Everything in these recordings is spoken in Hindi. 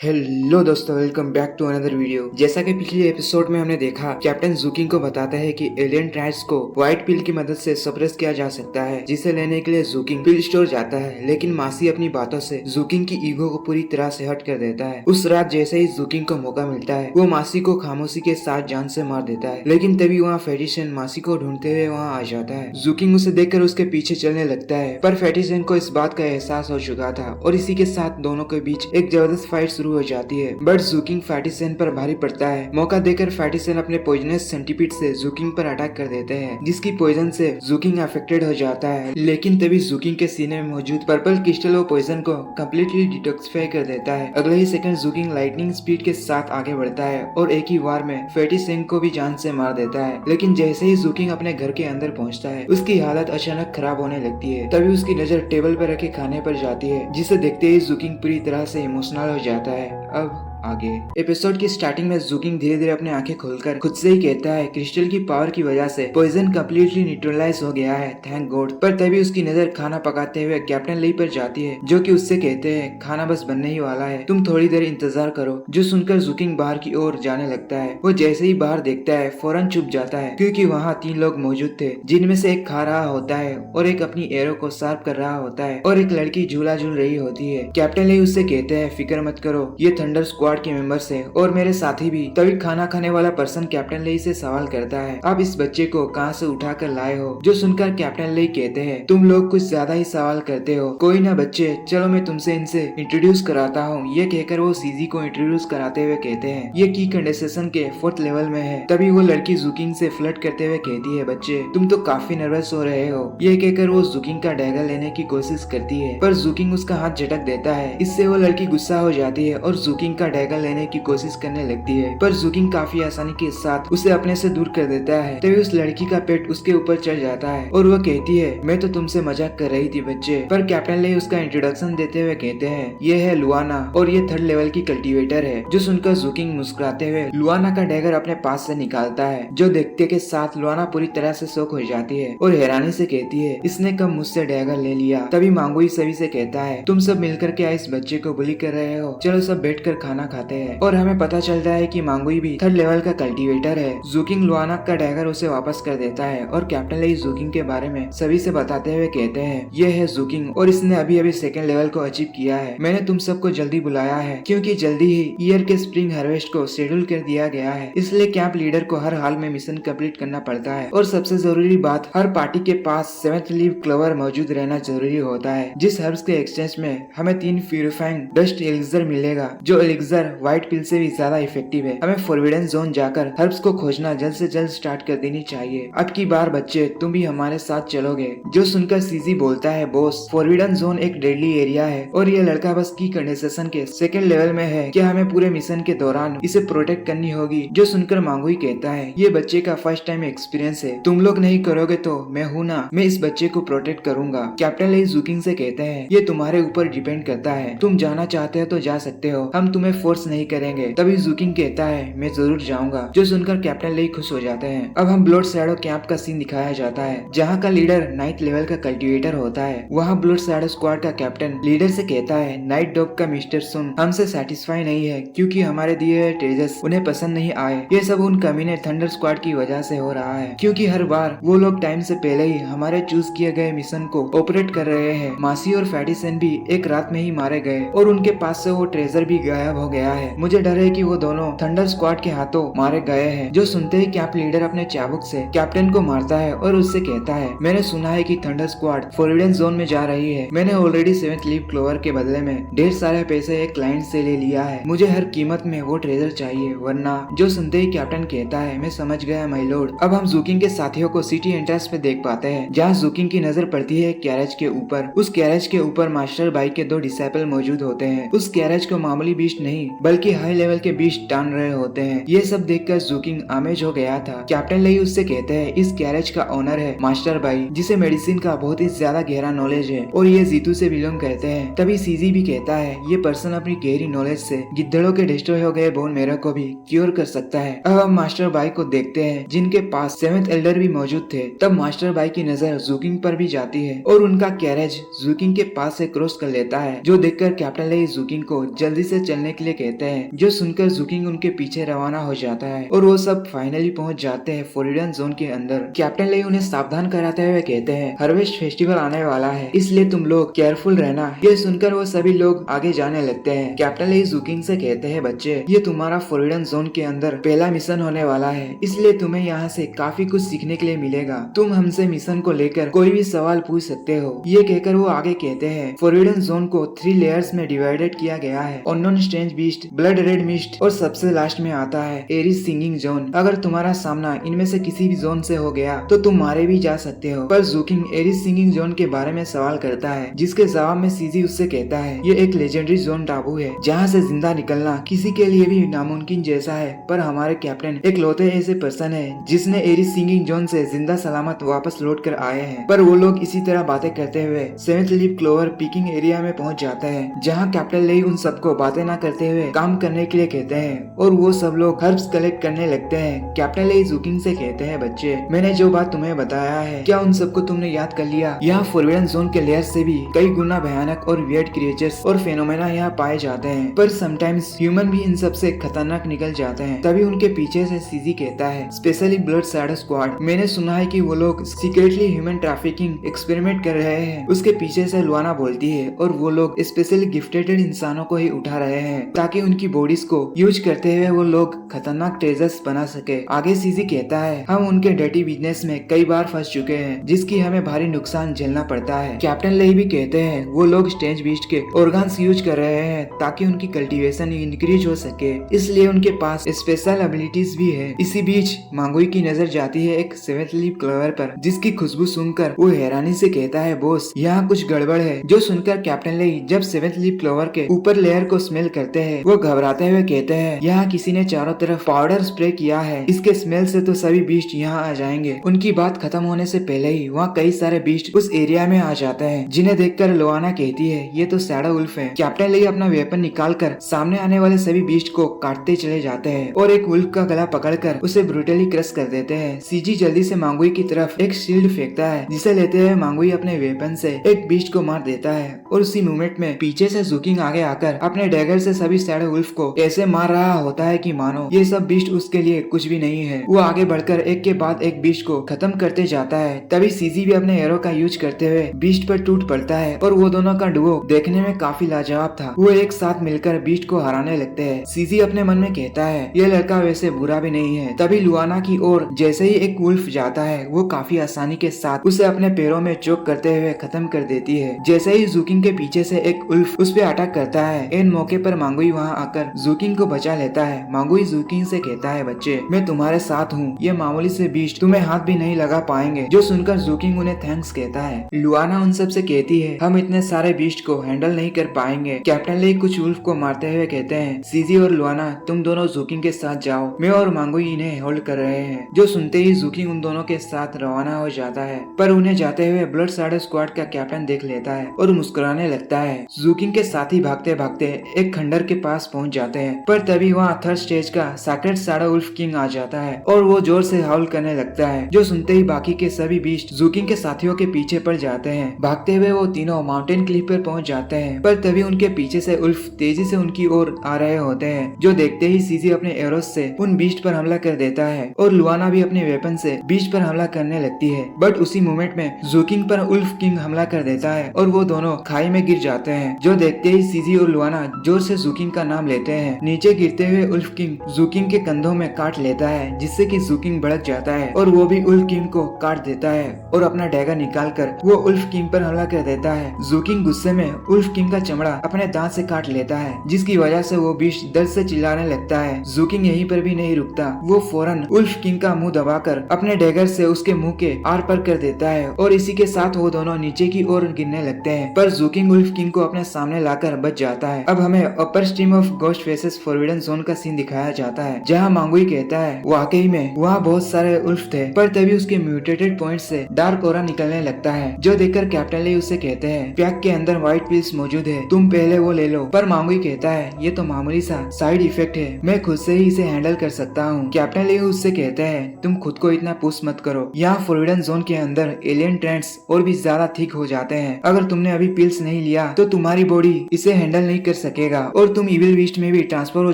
हेलो दोस्तों, welcome back to another video. जैसा कि पिछले एपिसोड में हमने देखा, कैप्टन जूकिंग को बताता है कि एलियन ट्राइड्स को व्हाइट पिल की मदद से सप्रेस किया जा सकता है, जिसे लेने के लिए जूकिंग पिल स्टोर जाता है। लेकिन मासी अपनी बातों से जूकिंग की ईगो को पूरी तरह से हट कर देता है। उस रात जैसे ही जूकिंग को मौका मिलता है, वो मासी को खामोशी के साथ जान से मार देता है। लेकिन तभी वहाँ फेटिशन मासी को ढूंढते हुए वहाँ आ जाता है। जूकिंग उसे देखकर उसके पीछे चलने लगता है, पर फेटिशन को इस बात का एहसास हो चुका था और इसी के साथ दोनों के बीच एक जबरदस्त फाइट शुरू हो जाती है। बट जूकिंग फैटिसन पर भारी पड़ता है। मौका देकर फैटिसन अपने पॉइजनस सेंटीपीड से जूकिंग पर अटैक कर देते हैं, जिसकी पॉइजन से जूकिंग अफेक्टेड हो जाता है। लेकिन तभी जूकिंग के सीने में मौजूद पर्पल क्रिस्टल वो पॉइजन को कम्प्लीटली डिटॉक्सिफाई कर देता है। अगले ही सेकंड जूकिंग लाइटनिंग स्पीड के साथ आगे बढ़ता है और एक ही वार में फेटिसन को भी जान से मार देता है। लेकिन जैसे ही जूकिंग अपने घर के अंदर पहुंचता है, उसकी हालत अचानक खराब होने लगती है। तभी उसकी नजर टेबल पर रखे खाने पर जाती है, जिसे देखते ही जूकिंग पूरी तरह से इमोशनल हो जाता है। अब आगे एपिसोड की स्टार्टिंग में जूकिंग धीरे धीरे अपने आंखें खोलकर खुद से ही कहता है क्रिस्टल की पावर की वजह से पॉइजन कम्प्लीटली न्यूट्रलाइज हो गया है, थैंक गॉड। पर तभी उसकी नजर खाना पकाते हुए कैप्टन ली पर जाती है, जो कि उससे कहते हैं खाना बस बनने ही वाला है, तुम थोड़ी देर इंतजार करो। जो सुनकर जूकिंग बाहर की ओर जाने लगता है। वो जैसे ही बाहर देखता है फौरन चुप जाता है, क्योंकि वहाँ 3 लोग मौजूद थे, जिनमें से एक खा रहा होता है और एक अपनी एरो को शार्प कर रहा होता है और एक लड़की झूला झूल रही होती है। कैप्टन ली उससे कहते हैं फिक्र मत करो, ये थंडर स्क्वाड के मेंबर्स है और मेरे साथी भी। तभी खाना खाने वाला पर्सन कैप्टन लेई से सवाल करता है, आप इस बच्चे को कहां से उठा कर लाए हो? जो सुनकर कैप्टन लेई कहते हैं, तुम लोग कुछ ज्यादा ही सवाल करते हो। कोई ना बच्चे, चलो मैं तुमसे इनसे इंट्रोड्यूस कराता हूँ। ये कहकर वो सीजी को इंट्रोड्यूस कराते हुए कहते हैं, ये की कंडेंसेशन के 4th लेवल में है। तभी वो लड़की जूकिंग से फ्लर्ट करते हुए कहती है, बच्चे तुम तो काफी नर्वस हो रहे हो। ये कहकर वो जूकिंग का डैगर लेने की कोशिश करती है, पर जूकिंग उसका हाथ झटक देता है। इससे वो लड़की गुस्सा हो जाती है और जूकिंग का डैगर लेने की कोशिश करने लगती है, पर जूकिंग काफी आसानी के साथ उसे अपने से दूर कर देता है। तभी उस लड़की का पेट उसके ऊपर चढ़ जाता है और वह कहती है, मैं तो तुमसे मजाक कर रही थी बच्चे। पर कैप्टन ले उसका इंट्रोडक्शन देते हुए कहते हैं, ये है लुआना और ये 3rd लेवल की कल्टीवेटर है। जो सुनकर जूकिंग मुस्कुराते हुए लुआना का डैगर अपने पास से निकालता है, जो देखते के साथ लुआना पूरी तरह से शॉक हो जाती है और हैरानी से कहती है, इसने कब मुझसे डैगर ले लिया? तभी मांगुई सभी से कहता है, तुम सब मिलकर क्या इस बच्चे को बुली कर रहे हो? चलो सब बैठकर खाना खाते हैं। और हमें पता चलता है कि मांगुई भी 3rd लेवल का कल्टीवेटर है। जूकिंग लुआना का डैगर उसे वापस कर देता है और कैप्टन लेई जूकिंग के बारे में सभी से बताते हुए कहते हैं, ये है जूकिंग और इसने अभी अभी 2nd लेवल को अचीव किया है। मैंने तुम सबको जल्दी बुलाया है क्योंकि जल्दी ही ईयर के स्प्रिंग हार्वेस्ट को शेड्यूल कर दिया गया है, इसलिए कैंप लीडर को हर हाल में मिशन कंप्लीट करना पड़ता है। और सबसे जरूरी बात, हर पार्टी के पास 7th लीव क्लोवर मौजूद रहना जरूरी होता है। जिस हर्ब्स के एक्सचेंज में हमें 3 प्यूरिफाइंग डस्ट एलिक्सर मिलेगा, जो एलिक्सर व्हाइट पिल से भी ज्यादा इफेक्टिव है। हमें फॉरबिडन जोन जाकर हर्ब्स को खोजना जल्द से जल्द स्टार्ट कर देनी चाहिए। अब की बार बच्चे तुम भी हमारे साथ चलोगे? जो सुनकर सीजी बोलता है, बॉस फॉरबिडन जोन एक डेडली एरिया है और ये लड़का बस की कंडेंसेशन के 2nd लेवल में है, क्या हमें पूरे मिशन के दौरान इसे प्रोटेक्ट करनी होगी? जो सुनकर मांगुई कहता है, ये बच्चे का फर्स्ट टाइम एक्सपीरियंस है, तुम लोग नहीं करोगे तो मैं हूँ ना, मैं इस बच्चे को प्रोटेक्ट करूंगा। कैप्टन लेई जूकिंग से कहते हैं, ये तुम्हारे ऊपर डिपेंड करता है, तुम जाना चाहते हो तो जा सकते हो, हम तुम्हें फोर्स नहीं करेंगे। तभी जूकिंग कहता है, मैं जरूर जाऊंगा। जो सुनकर कैप्टन लेई खुश हो जाते हैं। अब हम ब्लड शैडो कैंप का सीन दिखाया जाता है, जहाँ का लीडर 9th लेवल का कल्टीवेटर होता है। वहाँ ब्लड शैडो स्क्वाड का कैप्टन लीडर से कहता है, नाइट डॉग का मिस्टर सुन हमसे सेटिस्फाई नहीं है, क्योंकि हमारे दिए हुए ट्रेजर्स उन्हें पसंद नहीं आए। ये सब उन कमीने थंडर स्क्वाड की वजह से हो रहा है, क्योंकि हर बार वो लोग टाइम से पहले ही हमारे चूज किए गए मिशन को ऑपरेट कर रहे हैं। मासी और फैटिसन भी एक रात में ही मारे गए और उनके पास से वो ट्रेजर भी गायब हो गया है। मुझे डर है कि वो दोनों थंडर स्क्वाड के हाथों मारे गए हैं। जो सुनते ही कैंप लीडर अपने चाबुक से कैप्टन को मारता है और उससे कहता है, मैंने सुना है कि थंडर स्क्वाड फॉरबिडन जोन में जा रही है। मैंने ऑलरेडी 7th लीव क्लोवर के बदले में ढेर सारे पैसे एक क्लाइंट से ले लिया है। मुझे हर कीमत में वो ट्रेजर चाहिए, वरना। जो सुनते ही कैप्टन कहता है, मैं समझ गया माय लॉर्ड। अब हम जूकिंग के साथियों को सिटी एंट्रेंस पे देख पाते हैं, जहाँ जूकिंग की नजर पड़ती है कैरेज के ऊपर। उस कैरेज के ऊपर मास्टर बाई के 2 डिसाइपल मौजूद होते हैं। उस कैरेज को मामूली बीस्ट नहीं बल्कि हाई लेवल के बीस्ट टान रहे होते हैं। ये सब देखकर जूकिंग आमेज हो गया था। कैप्टन लेई उससे कहते हैं, इस कैरेज का ओनर है मास्टर बाई, जिसे मेडिसिन का बहुत ही ज्यादा गहरा नॉलेज है और ये जीतू से बिलोंग करते हैं। तभी सीजी भी कहता है, ये पर्सन अपनी गहरी नॉलेज से गिद्धड़ों के डिस्ट्रॉय हो गए बोन मेरो को भी क्योर कर सकता है। अब हम मास्टर बाई को देखते हैं, जिनके पास 7th एल्डर भी मौजूद थे। तब मास्टर बाई की नजर जूकिंग पर भी जाती है और उनका कैरेज जूकिंग के पास से क्रॉस कर लेता है, जो देखकर कैप्टन लेई जूकिंग को जल्दी से चलने के लिए कहते हैं, जो सुनकर जूकिंग उनके पीछे रवाना हो जाता है और वो सब फाइनली पहुंच जाते हैं फोरबिडन जोन के अंदर। कैप्टन लेई उन्हें सावधान कराते हुए कहते हैं, हार्वेस्ट फेस्टिवल आने वाला है, इसलिए तुम लोग केयरफुल रहना। ये सुनकर वो सभी लोग आगे जाने लगते हैं। कैप्टन लेई जूकिंग से कहते हैं, बच्चे ये तुम्हारा फोरबिडन जोन के अंदर पहला मिशन होने वाला है, इसलिए तुम्हें यहाँ से काफी कुछ सीखने के लिए मिलेगा। तुम हमसे मिशन को लेकर कोई भी सवाल पूछ सकते हो। ये कहकर वो आगे कहते हैं, फोरबिडन जोन को 3 लेयर्स में डिवाइडेड किया गया है, unknown strange beast, blood red mist और सबसे लास्ट में आता है एरिस सिंगिंग जोन। अगर तुम्हारा सामना इनमें से किसी भी जोन से हो गया तो तुम मारे भी जा सकते हो। पर जूकिंग एरिस सिंगिंग जोन के बारे में सवाल करता है, जिसके जवाब में सीजी उससे कहता है, ये एक लेजेंडरी जोन टापू है जहाँ से जिंदा निकलना किसी के लिए भी नामुमकिन जैसा है, पर हमारे कैप्टन एक लौते ऐसे पर्सन है जिसने एरिस सिंगिंग जोन से जिंदा सलामत वापस लौट कर आए हैं। पर वो लोग इसी तरह बातें करते हुए 7th leaf clover picking area में पहुंच जाते हैं, जहां कैप्टन लेई उन सबको बातें न करते हुए काम करने के लिए कहते हैं और वो सब लोग हर्ब्स कलेक्ट करने लगते हैं। कैप्टन लेई जूकिंग से कहते हैं, बच्चे मैंने जो बात तुम्हें बताया है, क्या उन सबको तुमने याद कर लिया? यहाँ फोरबिडन जोन के लेयर से भी कई गुना भयानक और वियर्ड क्रिएचर्स और फेनोमेना यहाँ पाए जाते हैं, पर समटाइम्स ह्यूमन भी इन सबसे खतरनाक निकल जाते हैं। तभी उनके पीछे से सीजी कहता है, स्पेशली ब्लड शैडो स्क्वाड, मैंने सुना है कि वो लोग सीक्रेटली ह्यूमन ट्रैफिकिंग एक्सपेरिमेंट कर रहे हैं। उसके पीछे से लुआना बोलती है, और वो लोग स्पेशली गिफ्टेड इंसानों को ही उठा रहे हैं ताकि उनकी बॉडीज को यूज करते हुए वो लोग खतरनाक ट्रेजर्स बना सके। आगे सीजी कहता है, हम उनके डर्टी बिजनेस में कई बार फंस चुके हैं, जिसकी हमें भारी नुकसान झेलना पड़ता है। कैप्टन लेई भी कहते हैं, वो लोग स्ट्रेंज बीस्ट के ऑर्गन्स यूज कर रहे हैं ताकि उनकी कल्टीवेशन इंक्रीज हो सके, इसलिए उनके पास स्पेशल एबिलिटीज भी है। इसी बीच मांगुई की नजर जाती है एक 7th लीफ क्लोवर पर, जिसकी खुशबू सुनकर वो हैरानी से कहता है, बॉस यहाँ कुछ गड़बड़ है। जो सुनकर कैप्टन लेई जब 7th लीफ क्लोवर के ऊपर लेयर को स्मेल करते हैं, वो घबराते हुए कहते हैं, यहाँ किसी ने चारों तरफ पाउडर स्प्रे किया है, इसके स्मेल से तो सभी बीस्ट यहाँ आ जाएंगे। उनकी बात खत्म होने से पहले ही वहाँ कई सारे बीस्ट उस एरिया में आ जाते हैं, जिन्हें देखकर लोआना कहती है, ये तो शैडो वुल्फ है। कैप्टन लेई अपना वेपन निकालकर सामने आने वाले सभी बीस्ट को काटते चले जाते हैं और एक वुल्फ का गला पकड़कर उसे ब्रूटली क्रश कर देते हैं। सीजी जल्दी से मांगुई की तरफ एक शील्ड फेंकता है, जिसे लेते हुए मांगुई अपने वेपन से एक बीस्ट को मार देता है और उसी मोमेंट में पीछे से जूकिंग आगे आकर अपने डैगर से सभी शैडो वुल्फ को ऐसे मार रहा होता है कि मानो ये सब बीस्ट उसके लिए कुछ भी नहीं है। वो आगे बढ़कर एक के बाद एक बीस्ट को खत्म करते जाता है। तभी सीजी भी अपने एरो का यूज करते हुए बीस्ट पर टूट पड़ता है और वो दोनों का डुओ देखने में काफी लाजवाब था। वो एक साथ मिलकर बीस्ट को हराने लगते हैं। सीजी अपने मन में कहता है, ये लड़का वैसे बुरा भी नहीं है। तभी लुआना की ओर जैसे ही एक वुल्फ जाता है, वो काफी आसानी के साथ उसे अपने पैरों में चोक करते हुए खत्म कर देती है। जैसे ही जूकिंग के पीछे से एक वुल्फ उस पे अटैक करता है, इन मौके पर मांगुई वहाँ आकर जूकिंग को बचा लेता है। मांगुई जूकिंग से कहता है, बच्चे मैं तुम्हारे साथ हूँ, ये मामूली से बीस्ट तुम्हें हाथ भी नहीं लगा पाएंगे। जो सुनकर जूकिंग उन्हें थैंक्स कहता है। लुआना उन सब से कहती है, हम इतने सारे बीस्ट को हैंडल नहीं कर पाएंगे। कैप्टन लेई कुछ वुल्फ को मारते हुए कहते हैं, सीजी और लुआना तुम दोनों जूकिंग के साथ जाओ, मैं और मांगुई इन्हें होल्ड कर रहे हैं। जो सुनते ही जूकिंग उन दोनों के साथ रवाना हो जाता है, पर उन्हें जाते हुए ब्लड शैडो स्क्वाड का कैप्टन देख लेता है और मुस्कुराने लगता है। जूकिंग के साथी भागते भागते एक खंडर के पास पहुंच जाते हैं, पर तभी वहाँ 3rd स्टेज का सैक्रेड शैडो वुल्फ किंग आ जाता है और वो जोर से हाउल करने लगता है। जो सुनते ही बाकी के सभी बीस्ट जूकिंग के साथियों के पीछे पड़ जाते हैं। भागते हुए वो तीनों माउंटेन क्लिफ पर पहुंच जाते हैं, पर तभी उनके पीछे से उल्फ तेजी से उनकी ओर आ रहे होते हैं। जो देखते ही सीजी अपने एरोस से उन बीस्ट पर हमला कर देता है और लुआना भी अपने वेपन से बीस्ट पर हमला करने लगती है। बट उसी मोमेंट में जूकिंग पर उल्फ किंग हमला कर देता है और वो दोनों खाई में गिर जाते हैं। जो देखते ही सीजी और लुआना जोर से जूकिंग का नाम लेते हैं। नीचे गिरते हुए उल्फ किंग जूकिंग के कंधों में काट लेता है, जिससे कि जूकिंग भड़क जाता है और वो भी उल्फ किंग को काट देता है और अपना डैगर निकालकर वो उल्फ किंग पर हमला कर देता है। जूकिंग गुस्से में उल्फ किंग का चमड़ा अपने दांत से काट लेता है, जिसकी वजह से वो बीस्ट दर्द से चिल्लाने लगता है। जूकिंग यहीं पर भी नहीं रुकता, वो फौरन उल्फ किंग का मुंह दबाकर अपने डैगर से उसके मुंह के आर पार कर देता है और इसी के साथ वो दोनों नीचे की ओर गिरने लगते हैं। पर जूकिंग उल्फ किंग को अपने सामने लाकर बच जाता है। अब हमें upper stream of ghost faces forbidden zone का सीन दिखाया जाता है, जहाँ मांगुई कहता है, वाकई में वहाँ बहुत सारे उल्फ थे, पर तभी उसके म्यूटेटेड पॉइंट से डार्क ओरा निकलने लगता है। जो देखकर कैप्टन लेई उससे कहते हैं, पैक के अंदर व्हाइट पिल्स मौजूद है, तुम पहले वो ले लो। पर मांगुई कहता है, ये तो मामूली सा साइड इफेक्ट है, मैं खुद से ही इसे हैंडल कर सकता हूँ। कैप्टन लेई उससे कहते हैं, तुम खुद को इतना पुश मत करो, यहाँ फोरबिडन जोन के अंदर एलियन ट्रेंड्स और भी ज्यादा थिक हो जाते हैं। अगर तुमने अभी पिल्स नहीं लिया तो तुम्हारी बॉडी इसे हैंडल नहीं कर सकेगा और तुम इविल बीस्ट में भी ट्रांसफर हो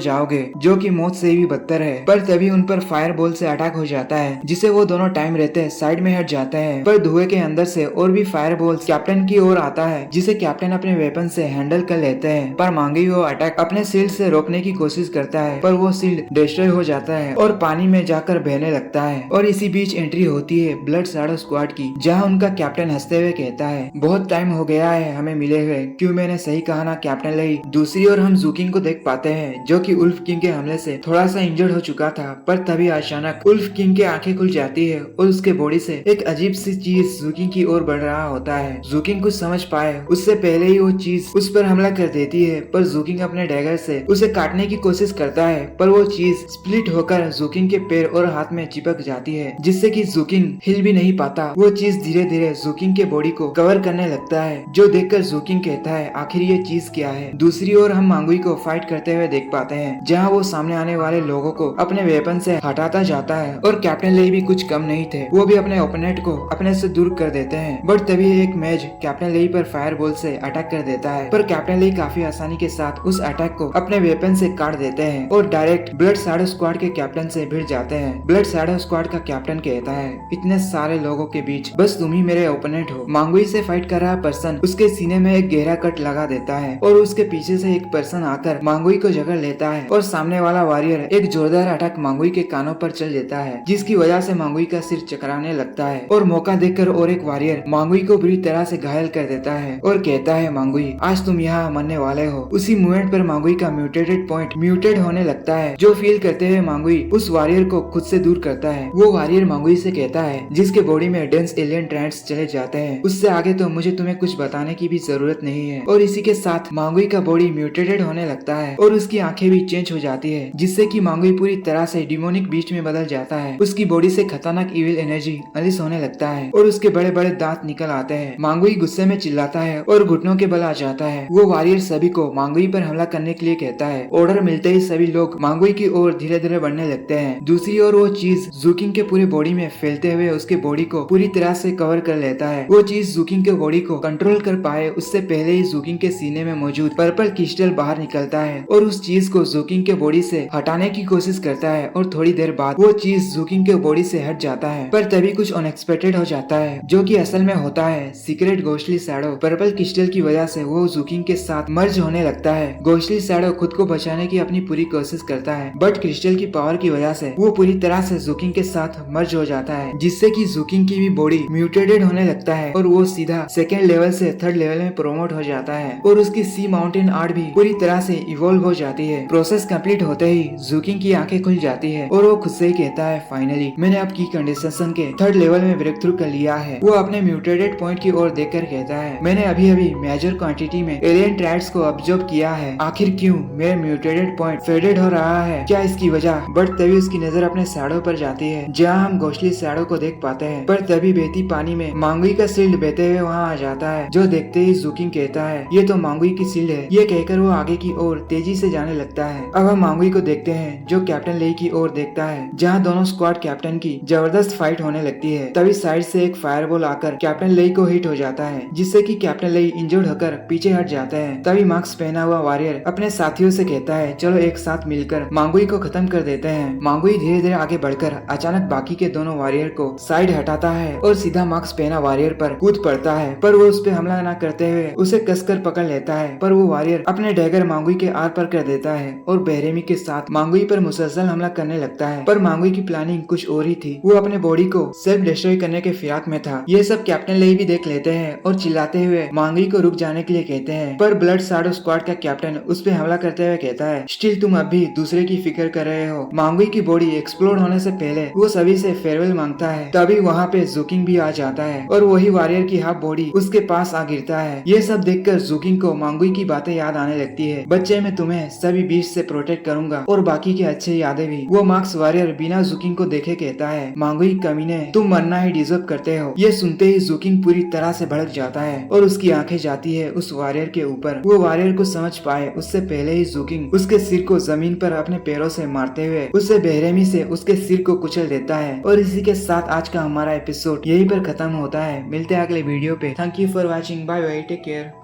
जाओगे, जो कि मौत से भी बदतर है। पर तभी उन पर फायर बॉल से अटैक हो जाता है, जिसे वो दोनों टाइम रहते साइड में हट जाते हैं। पर धुएं के अंदर से और भी फायर बॉल कैप्टन की ओर आता है, जिसे कैप्टन अपने वेपन से हैंडल कर लेते हैं। पर मांगी वो अटैक अपने शील्ड से रोकने की कोशिश करता है, पर वो शील्ड डिस्ट्रॉय हो जाता है और पानी में जाकर बहने लगता है। और इसी बीच एंट्री होती है ब्लड शैडो स्क्वाड की, जहाँ उनका कैप्टन हंसते हुए कहता है, बहुत टाइम हो गया है हमें मिले हुए, क्यों मैंने सही कहा ना कैप्टन लेई। दूसरी ओर हम जूकिंग को देख पाते हैं, जो कि उल्फ किंग के हमले से थोड़ा सा इंजर्ड हो चुका था। पर तभी अचानक उल्फ किंग की आंखें खुल जाती है और उसके बॉडी से एक अजीब सी चीज जूकिंग की ओर बढ़ रहा होता है। जूकिंग कुछ समझ पाए उससे पहले ही वो चीज उस पर हमला कर देती है, पर जूकिंग अपने डैगर से उसे काटने की कोशिश करता है, पर वो चीज स्प्लिट होकर जूकिंग के पैर और हाथ में चिपक जाती है, जिससे कि जूकिंग हिल भी नहीं पाता। वो चीज धीरे धीरे जूकिंग के बॉडी को कवर करने लगता है, जो देखकर जूकिंग कहता है, आखिर ये चीज क्या है। दूसरी ओर हम मांगुई को फाइट करते हुए देख पाते हैं, जहाँ वो सामने आने वाले लोगों को अपने वेपन से हटाता जाता है। और कैप्टन लेई भी कुछ कम नहीं थे, वो भी अपने ओपोनेंट को अपने से दूर कर देते हैं। बट तभी एक मैज कैप्टन लेई पर फायर बॉल से अटैक कर देता है, पर कैप्टन लेई काफी आसानी के साथ उस अटैक को अपने वेपन से काट देते हैं और डायरेक्ट ब्लड शैडो स्क्वाड के कैप्टन से भिड़ जाते हैं। ब्लड शैडो स्क्वाड का कैप्टन कहता है, इतने सारे लोगों के बीच बस तुम ही मेरे ओपोनेंट हो। मांगुई से फाइट कर रहा पर्सन उसके सीने में एक गहरा कट लगा देता है और उसके पीछे से एक पर्सन आकर मांगुई को जकड़ लेता है और सामने वाला वॉरियर एक जोरदार अटैक मांगुई के कानों पर चल देता है, जिसकी वजह से मांगुई का सिर चकराने लगता है। और मौका देखकर और एक वॉरियर मांगुई को बुरी तरह से घायल कर देता है और कहता है, मांगुई आज तुम यहाँ मरने वाले हो। उसी मोमेंट पर मांगुई का म्यूटेटेड पॉइंट म्यूटेड होने लगता है, जो फील करते हुए मांगुई उस वॉरियर को खुद से दूर करता है। वो वॉरियर मांगुई से कहता है, जिसके बॉडी में डेंस एलियन ट्राइड्स चले जाते हैं, उससे आगे तो मुझे तुम्हें कुछ बताने की भी जरूरत नहीं है। और इसी के साथ मांगुई का बॉडी म्यूटेटेड होने लगता है और उसकी आंखें भी चेंज हो जाती है, जिससे कि मांगुई पूरी तरह से डिमोनिक बीस्ट में बदल जाता है। उसकी बॉडी से खतरनाक इविल एनर्जी अनलिश होने लगता है और उसके बड़े बड़े दांत निकल आते हैं। मांगुई गुस्से में चिल्लाता है और घुटनों के बल आ जाता है। वो वॉरियर सभी को मांगुई पर हमला करने के लिए कहता है। ऑर्डर मिलते ही सभी लोग मांगुई की ओर धीरे धीरे बढ़ने लगते हैं। दूसरी ओर वो चीज जूकिंग के पूरी बॉडी में फैलते हुए उसके बॉडी को पूरी तरह से कवर कर लेता है। वो चीज जूकिंग के बॉडी को कंट्रोल कर पाए उससे पहले ही जूकिंग के सीने में मौजूद पर्पल क्रिस्टल बाहर निकलता है और उस चीज को जूकिंग के बॉडी से हटाने की कोशिश करता है और थोड़ी देर बाद वो चीज जूकिंग के बॉडी से हट जाता है। पर तभी कुछ अनएक्सपेक्टेड हो जाता है, जो कि असल में होता है secret ghostly shadow purple crystal की वजह से वो जूकिंग के साथ मर्ज होने लगता है। घोस्टली शैडो खुद को बचाने की अपनी पूरी कोशिश करता है, बट क्रिस्टल की पावर की वजह से वो पूरी तरह से जूकिंग के साथ मर्ज हो जाता है, जिससे कि जूकिंग की भी बॉडी म्यूटेटेड होने लगता है और वो सीधा सेकेंड लेवल से थर्ड लेवल में प्रोमोट हो जाता है और उसकी सी माउंटेन आर्ट भी पूरी तरह से इवॉल्व हो जाती है। प्रोसेस कंप्लीट होते ही जूकिंग की आंखें खुल जाती है और वो खुद से ही कहता है, फाइनली मैंने आपकी कंडीशन के थर्ड लेवल में ब्रेक थ्रू कर लिया है। वो अपने म्यूटेटेड पॉइंट की ओर देखकर कहता है, मैंने अभी अभी मेजर क्वांटिटी में एलियन ट्राइड्स को ऑब्जर्व किया है। आखिर क्यों मेरा म्यूटेटेड पॉइंट फेडेड हो रहा है, क्या इसकी वजह? बट तभी उसकी नजर अपने शैडो पर जाती है, जहाँ हम घोस्टली शैडो को देख पाते हैं। पर तभी बहती पानी में मांगुई का शील्ड बहते हुए वहाँ आ जाता है, जो देखते ही जूकिंग कहता है, ये तो मांगुई की शील्ड है। ये कहकर वो आगे की ओर तेजी से जाने लगता है। अब हम मांगुई को देखते हैं, जो कैप्टन लेई की ओर देखता है, जहाँ दोनों स्क्वाड कैप्टन की जबरदस्त फाइट होने लगती है। तभी साइड से एक फायरबॉल आकर कैप्टन लेई को हिट हो जाता है, जिससे कि कैप्टन लेई इंजर्ड होकर पीछे हट जाता है। तभी मास्क पहना हुआ वॉरियर अपने साथियों से कहता है, चलो एक साथ मिलकर मांगुई को खत्म कर देते हैं। मांगुई धीरे धीरे आगे बढ़कर अचानक बाकी के दोनों वॉरियर को साइड हटाता है और सीधा मास्क पहना वॉरियर पर कूद पड़ता है, पर वो उस पर हमला न करते हुए उसे कसकर पकड़ लेता है। पर वो वॉरियर अपने डैगर मांगुई के आर पर कर देता है और बेरहमी के साथ मांगुई पर मुसलसल हमला करने लगता है। पर मांगुई की प्लानिंग कुछ और ही थी। वो अपने बॉडी को सेल्फ डिस्ट्रॉय करने के फिराक में था। ये सब कैप्टन लेई भी देख लेते हैं और चिल्लाते हुए मांगुई को रुक जाने के लिए कहते हैं। पर ब्लड शैडो स्क्वाड का कैप्टन उस पे हमला करते हुए कहता है, स्टिल तुम अब भी दूसरे की फिक्र कर रहे हो। मांगुई की बॉडी एक्सप्लोड होने से पहले वो सभी से फेयरवेल मांगता है। तभी वहाँ पे जूकिंग भी आ जाता है और वही वॉरियर की हाफ बॉडी उसके पास आ गिरता है। ये सब देखकर जूकिंग को मांगुई की बातें याद आने लगती है। बच्चे मैं तुम्हें सभी बीच से प्रोटेक्ट करूंगा और बाकी के अच्छे यादें भी। वो मार्क्स वॉरियर बिना जूकिंग को देखे कहता है, मांगुई कमीने तुम मरना ही डिजर्व करते हो। ये सुनते ही जूकिंग पूरी तरह से भड़क जाता है और उसकी आंखें जाती है उस वॉरियर के ऊपर। वो वॉरियर को समझ पाए उससे पहले ही जूकिंग उसके सिर को जमीन पर अपने पैरों से मारते हुए उसे बेरहमी से उसके सिर को कुचल देता है। और इसी के साथ आज का हमारा एपिसोड यहीं पर खत्म होता है। मिलते हैं अगले वीडियो पे। Thank you for watching. Bye bye, take care.